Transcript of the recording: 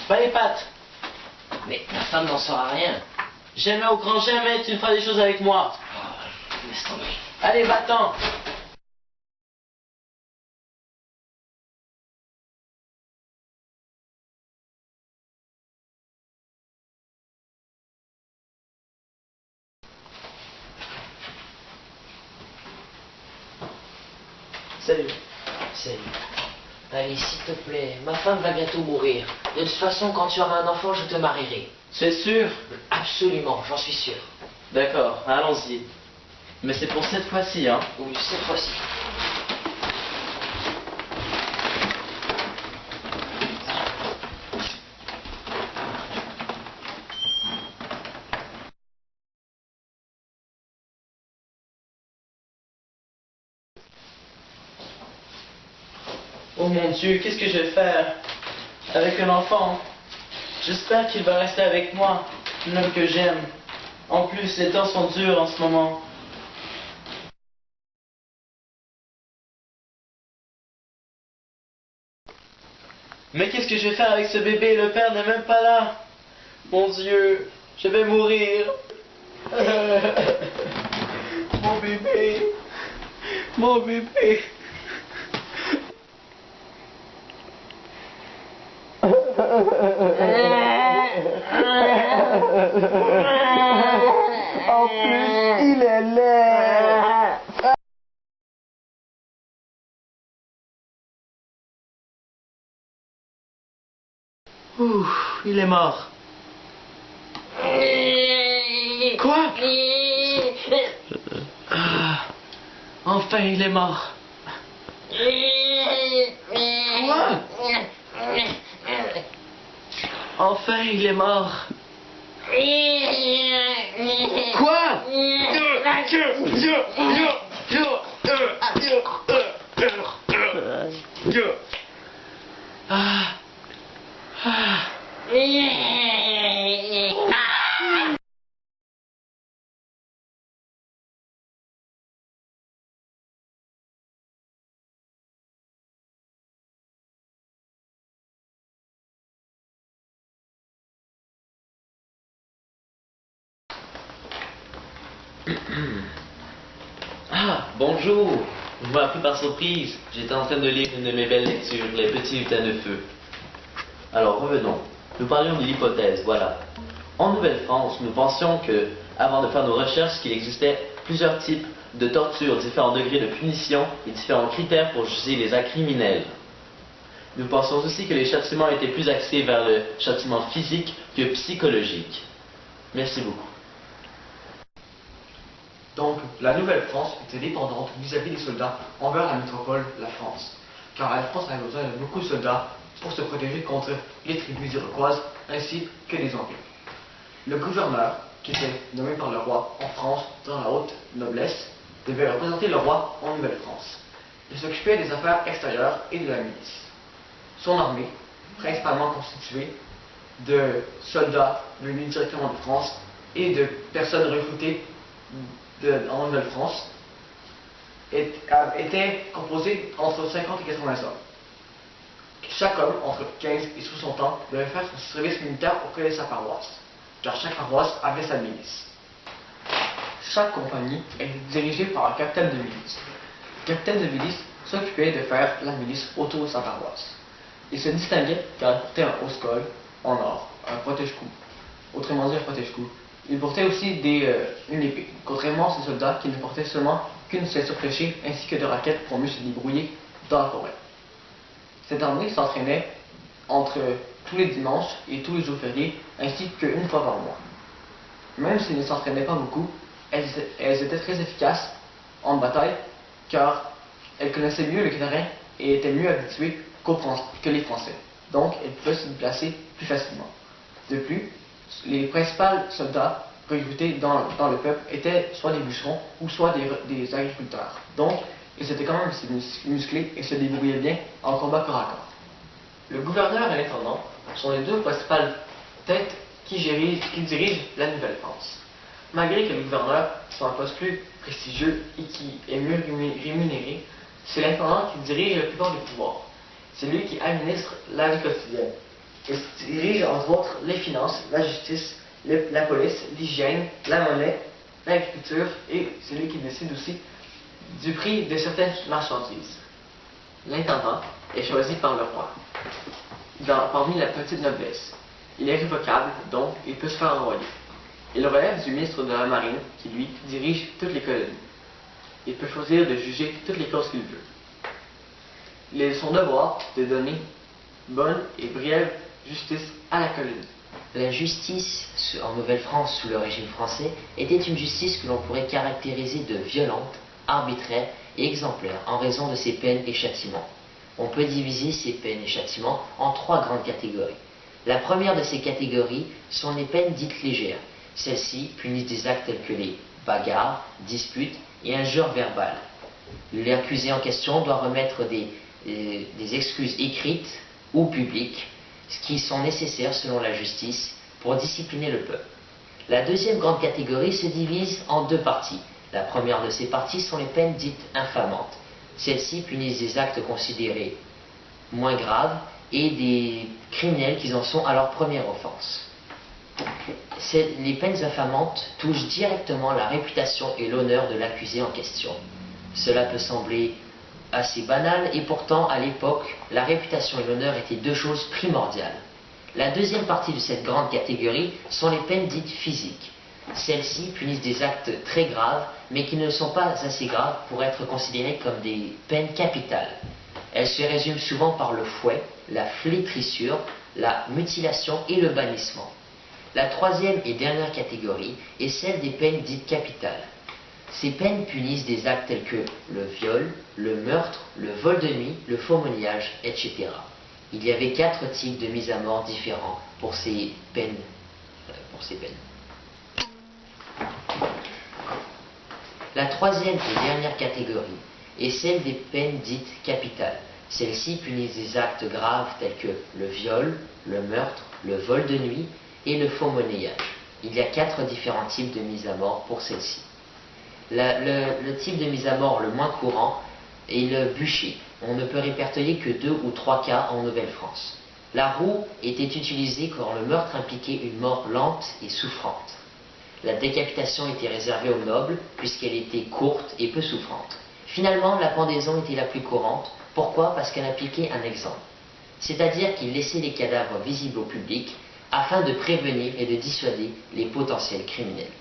Pas les pattes. Mais ma femme n'en saura rien. Jamais au grand jamais tu ne feras des choses avec moi. Oh, laisse tomber. Allez, va-t'en. Salut. Salut. Allez, s'il te plaît, ma femme va bientôt mourir. De toute façon, quand tu auras un enfant, je te marierai. C'est sûr? Absolument, j'en suis sûr. D'accord, allons-y. Mais c'est pour cette fois-ci, hein? Oui, cette fois-ci. Oh mon Dieu, qu'est-ce que je vais faire avec un enfant? J'espère qu'il va rester avec moi, l'homme que j'aime. En plus, les temps sont durs en ce moment. Mais qu'est-ce que je vais faire avec ce bébé? Le père n'est même pas là. Mon Dieu, je vais mourir. Mon bébé. Mon bébé. En plus, il est laid. Ouh, il est mort. Quoi? Ah, enfin, il est mort. Quoi? Enfin, il est mort. Quoi? Ah. Ah. Ah, bonjour. Vous m'avez pris par surprise. J'étais en train de lire une de mes belles lectures, Les petits lutins de feu. Alors revenons. Nous parlions de l'hypothèse, voilà. En Nouvelle-France, nous pensions que, avant de faire nos recherches, qu'il existait plusieurs types de tortures, différents degrés de punition et différents critères pour juger les actes criminels. Nous pensions aussi que les châtiments étaient plus axés vers le châtiment physique que psychologique. Merci beaucoup. Donc, la Nouvelle-France était dépendante vis-à-vis des soldats envers la métropole, la France. Car la France avait besoin de beaucoup de soldats pour se protéger contre les tribus iroquoises ainsi que les Anglais. Le gouverneur, qui était nommé par le roi en France dans la haute noblesse, devait représenter le roi en Nouvelle-France. Il s'occupait des affaires extérieures et de la milice. Son armée, principalement constituée de soldats venus directement de France et de personnes recrutées en Nouvelle-France, était composée entre 50 et 80 hommes. Chaque homme, entre 15 et 60 ans, devait faire son service militaire auprès de sa paroisse, car chaque paroisse avait sa milice. Chaque compagnie était dirigée par un capitaine de milice. Le capitaine de milice s'occupait de faire la milice autour de sa paroisse. Il se distinguait car il portait un haut col en or, un protège-cou. Autrement dit, un protège-cou. Il portait aussi une épée, contrairement à ses soldats qui ne portaient seulement qu'une ceinture fléchée ainsi que de raquettes pour mieux se débrouiller dans la forêt. Cette armée s'entraînait entre tous les dimanches et tous les jours fériés, ainsi qu'une fois par mois. Même s'ils ne s'entraînaient pas beaucoup, elles étaient très efficaces en bataille, car elles connaissaient mieux le terrain et étaient mieux habituées que les Français. Donc, elles pouvaient se déplacer plus facilement. De plus, les principaux soldats recrutés dans le peuple étaient soit des bûcherons ou soit des agriculteurs. Donc, ils étaient quand même assez musclés et se débrouillaient bien en combat corps à corps. Le gouverneur et l'intendant sont les deux principales têtes qui dirigent la Nouvelle-France. Malgré que le gouverneur soit un poste plus prestigieux et qui est mieux rémunéré, c'est l'intendant qui dirige la plupart des pouvoirs. C'est lui qui administre la vie quotidienne. Il dirige entre autres les finances, la justice, la police, l'hygiène, la monnaie, l'agriculture et c'est lui qui décide aussi du prix de certaines marchandises. L'intendant est choisi par le roi parmi la petite noblesse. Il est révocable, donc il peut se faire envoyer. Il relève du ministre de la Marine qui, lui, dirige toutes les colonies. Il peut choisir de juger toutes les causes qu'il veut. Il est de son devoir de donner bonne et brève justice à la colonie. La justice en Nouvelle-France sous le régime français était une justice que l'on pourrait caractériser de violente, arbitraire et exemplaire en raison de ses peines et châtiments. On peut diviser ces peines et châtiments en 3 grandes catégories. La première de ces catégories sont les peines dites légères. Celles-ci punissent des actes tels que les bagarres, disputes et injures verbales. L'accusé en question doit remettre des excuses écrites ou publiques, ce qui sont nécessaires selon la justice pour discipliner le peuple. La deuxième grande catégorie se divise en 2 parties. La première de ces parties sont les peines dites infamantes. Celles-ci punissent des actes considérés moins graves et des criminels qui en sont à leur première offense. Les peines infamantes touchent directement la réputation et l'honneur de l'accusé en question. Cela peut sembler assez banal et pourtant à l'époque, la réputation et l'honneur étaient 2 choses primordiales. La deuxième partie de cette grande catégorie sont les peines dites physiques. Celles-ci punissent des actes très graves, mais qui ne sont pas assez graves pour être considérées comme des peines capitales. Elles se résument souvent par le fouet, la flétrissure, la mutilation et le bannissement. La troisième et dernière catégorie est celle des peines dites capitales. Ces peines punissent des actes tels que le viol, le meurtre, le vol de nuit, le faux-monnayage, etc. Il y avait 4 types de mise à mort différents pour ces peines. La troisième et dernière catégorie est celle des peines dites capitales. Celles-ci punissent des actes graves tels que le viol, le meurtre, le vol de nuit et le faux-monnayage. Il y a 4 différents types de mise à mort pour celles-ci. Le type de mise à mort le moins courant est le bûcher. On ne peut répertorier que 2 ou 3 cas en Nouvelle-France. La roue était utilisée quand le meurtre impliquait une mort lente et souffrante. La décapitation était réservée aux nobles puisqu'elle était courte et peu souffrante. Finalement, la pendaison était la plus courante. Pourquoi? Parce qu'elle appliquait un exemple. C'est-à-dire qu'il laissait les cadavres visibles au public afin de prévenir et de dissuader les potentiels criminels.